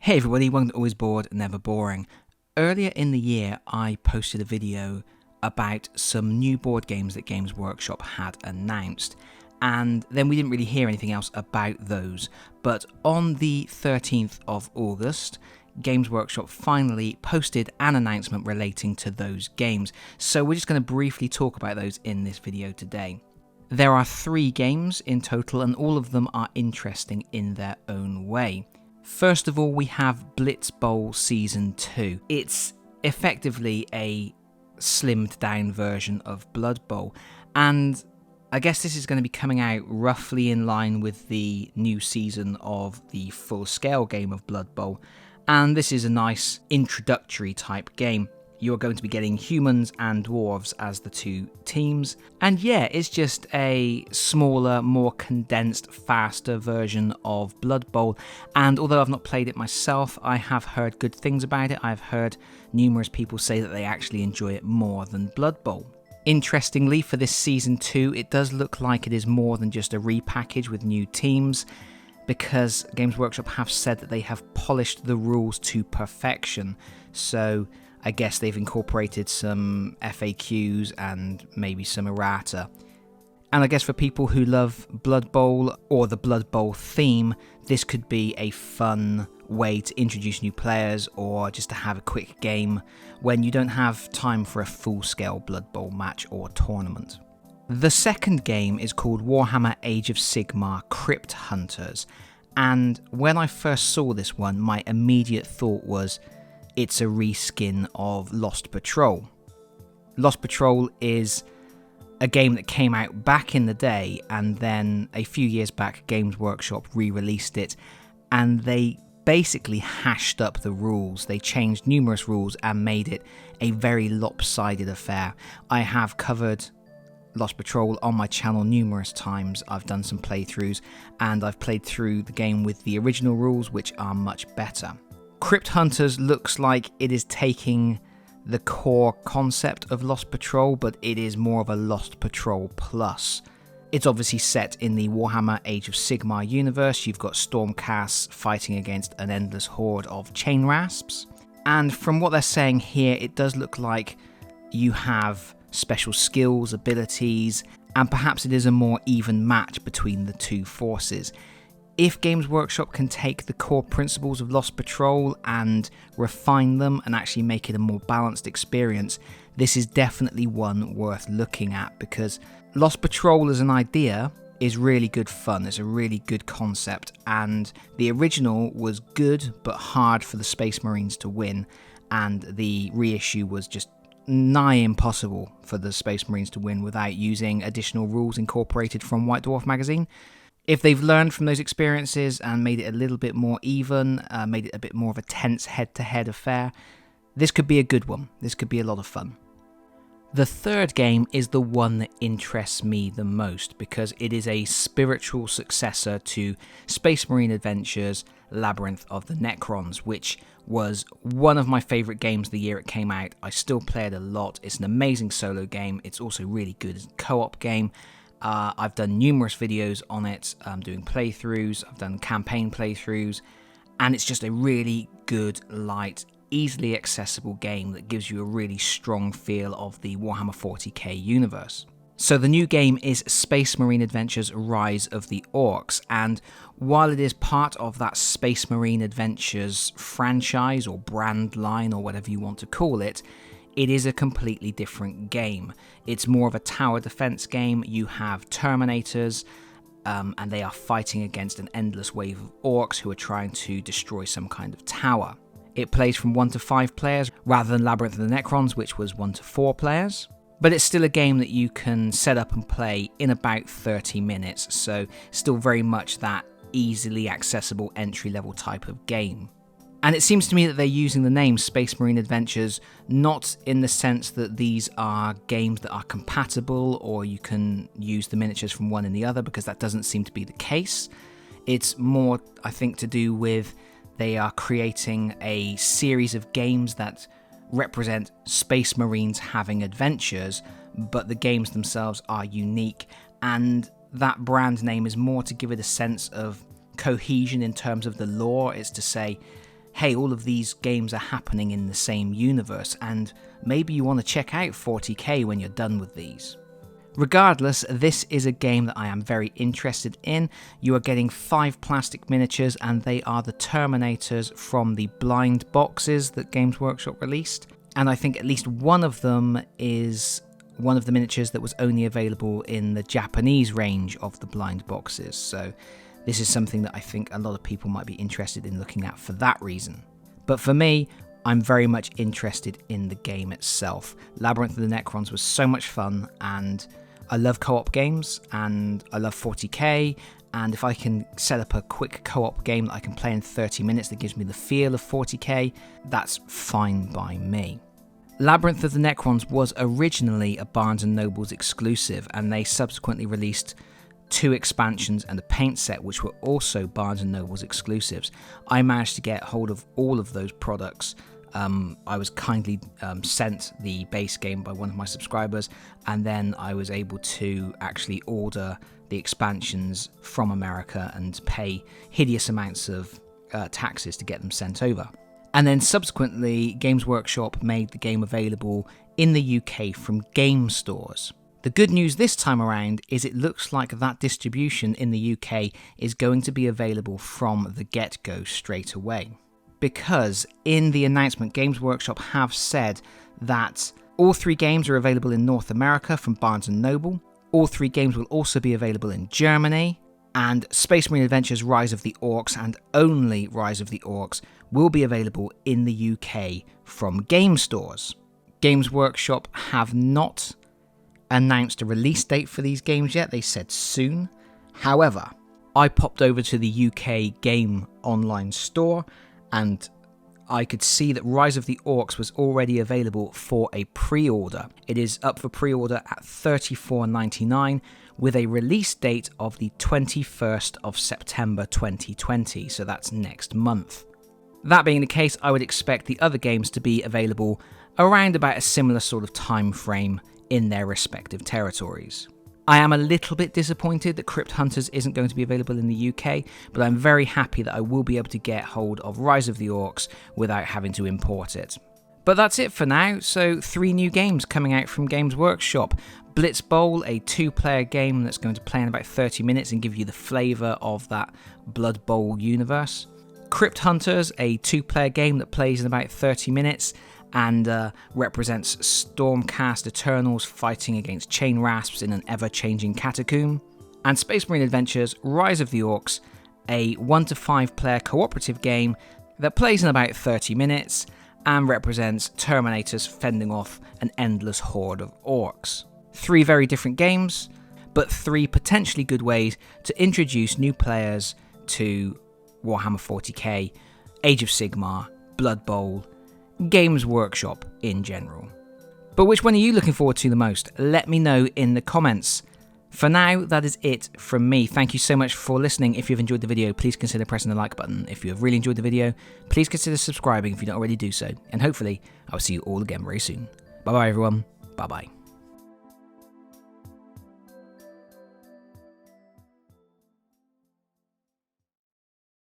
Hey everybody, welcome to Always Bored, Never Boring. Earlier in the year, I posted a video about some new board games that Games Workshop had announced, and then we didn't really hear anything else about those. But on the 13th of August, Games Workshop finally posted an announcement relating to those games, so we're just going to briefly talk about those in this video today. There are 3 games in total, and all of them are interesting in their own way. First of all, we have Blitz Bowl Season 2. It's effectively a slimmed down version of Blood Bowl, and I guess this is going to be coming out roughly in line with the new season of the full-scale game of Blood Bowl, and this is a nice introductory type game. You're going to be getting humans and dwarves as the 2 teams. And yeah, it's just a smaller, more condensed, faster version of Blood Bowl. And although I've not played it myself, I have heard good things about it. I've heard numerous people say that they actually enjoy it more than Blood Bowl. Interestingly, for this Season 2, it does look like it is more than just a repackage with new teams, because Games Workshop have said that they have polished the rules to perfection. So I guess they've incorporated some FAQs and maybe some errata. And I guess for people who love Blood Bowl or the Blood Bowl theme, this could be a fun way to introduce new players or just to have a quick game when you don't have time for a full-scale Blood Bowl match or tournament. The second game is called Warhammer Age of Sigmar Crypt Hunters. And when I first saw this one, my immediate thought was, it's a reskin of Lost Patrol. Lost Patrol is a game that came out back in the day, and then a few years back Games Workshop re-released it, and they basically hashed up the rules. They changed numerous rules and made it a very lopsided affair. I have covered Lost Patrol on my channel numerous times. I've done some playthroughs, and I've played through the game with the original rules, which are much better. Crypt Hunters looks like it is taking the core concept of Lost Patrol, but it is more of a Lost Patrol plus. It's obviously set in the Warhammer Age of Sigmar universe. You've got Stormcasts fighting against an endless horde of chain rasps. And from what they're saying here, it does look like you have special skills, abilities, and perhaps it is a more even match between the 2 forces. If Games Workshop can take the core principles of Lost Patrol and refine them and actually make it a more balanced experience, this is definitely one worth looking at, because Lost Patrol as an idea is really good fun. It's a really good concept, and the original was good but hard for the Space Marines to win, and the reissue was just nigh impossible for the Space Marines to win without using additional rules incorporated from White Dwarf magazine. If they've learned from those experiences and made it a little bit more even, made it a bit more of a tense head-to-head affair, this could be a good one. This could be a lot of fun. The third game is the one that interests me the most, because it is a spiritual successor to Space Marine Adventures Labyrinth of the Necrons, which was one of my favourite games the year it came out. I still play it a lot. It's an amazing solo game. It's also really good as a co-op game. I've done numerous videos on it, doing playthroughs, I've done campaign playthroughs, and it's just a really good, light, easily accessible game that gives you a really strong feel of the Warhammer 40k universe. So the new game is Space Marine Adventures Rise of the Orks, and while it is part of that Space Marine Adventures franchise or brand line or whatever you want to call it, it is a completely different game. It's more of a tower defense game. You have Terminators, and they are fighting against an endless wave of orcs who are trying to destroy some kind of tower. It plays from 1 to 5 players, rather than Labyrinth of the Necrons, which was 1 to 4 players. But it's still a game that you can set up and play in about 30 minutes, so still very much that easily accessible entry-level type of game. And it seems to me that they're using the name Space Marine Adventures not in the sense that these are games that are compatible or you can use the miniatures from one in the other, because that doesn't seem to be the case. It's more, I think, to do with they are creating a series of games that represent Space Marines having adventures, but the games themselves are unique, and that brand name is more to give it a sense of cohesion in terms of the lore. It's to say, hey, all of these games are happening in the same universe, and maybe you want to check out 40k when you're done with these. Regardless, this is a game that I am very interested in. You are getting 5 plastic miniatures, and they are the Terminators from the blind boxes that Games Workshop released. And I think at least one of them is one of the miniatures that was only available in the Japanese range of the blind boxes. So this is something that I think a lot of people might be interested in looking at for that reason. But for me, I'm very much interested in the game itself. Labyrinth of the Necrons was so much fun, and I love co-op games, and I love 40k, and if I can set up a quick co-op game that I can play in 30 minutes that gives me the feel of 40k, that's fine by me. Labyrinth of the Necrons was originally a Barnes & Noble's exclusive, and they subsequently released 2 expansions and a paint set, which were also Barnes & Noble's exclusives. I managed to get hold of all of those products. I was kindly sent the base game by one of my subscribers, and then I was able to actually order the expansions from America and pay hideous amounts of taxes to get them sent over. And then subsequently, Games Workshop made the game available in the UK from game stores. The good news this time around is it looks like that distribution in the UK is going to be available from the get-go straight away. Because in the announcement, Games Workshop have said that all 3 games are available in North America from Barnes & Noble. All 3 games will also be available in Germany. And Space Marine Adventures Rise of the Orks, and only Rise of the Orks, will be available in the UK from game stores. Games Workshop have not announced a release date for these games yet. They said soon. However, I popped over to the UK game online store, and I could see that Rise of the Orks was already available for a pre-order. It is up for pre-order at $34.99 with a release date of the 21st of September 2020, so that's next month. That being the case, I would expect the other games to be available around about a similar sort of time frame in their respective territories. I am a little bit disappointed that Crypt Hunters isn't going to be available in the UK, but I'm very happy that I will be able to get hold of Rise of the Orks without having to import it. But that's it for now, so 3 new games coming out from Games Workshop. Blitz Bowl, a 2-player game that's going to play in about 30 minutes and give you the flavour of that Blood Bowl universe. Crypt Hunters, a 2-player game that plays in about 30 minutes and represents Stormcast Eternals fighting against chain rasps in an ever-changing catacomb. And Space Marine Adventures Rise of the Orks, a 1 to 5 player cooperative game that plays in about 30 minutes and represents Terminators fending off an endless horde of orcs. 3 very different games, but 3 potentially good ways to introduce new players to Warhammer 40k, Age of Sigmar, Blood Bowl, Games Workshop in general. But which one are you looking forward to the most? Let me know in the comments. For now, that is it from me. Thank you so much for listening. If you've enjoyed the video, please consider pressing the like button. If you have really enjoyed the video, please consider subscribing if you don't already do so. And hopefully, I'll see you all again very soon. Bye bye everyone. Bye bye.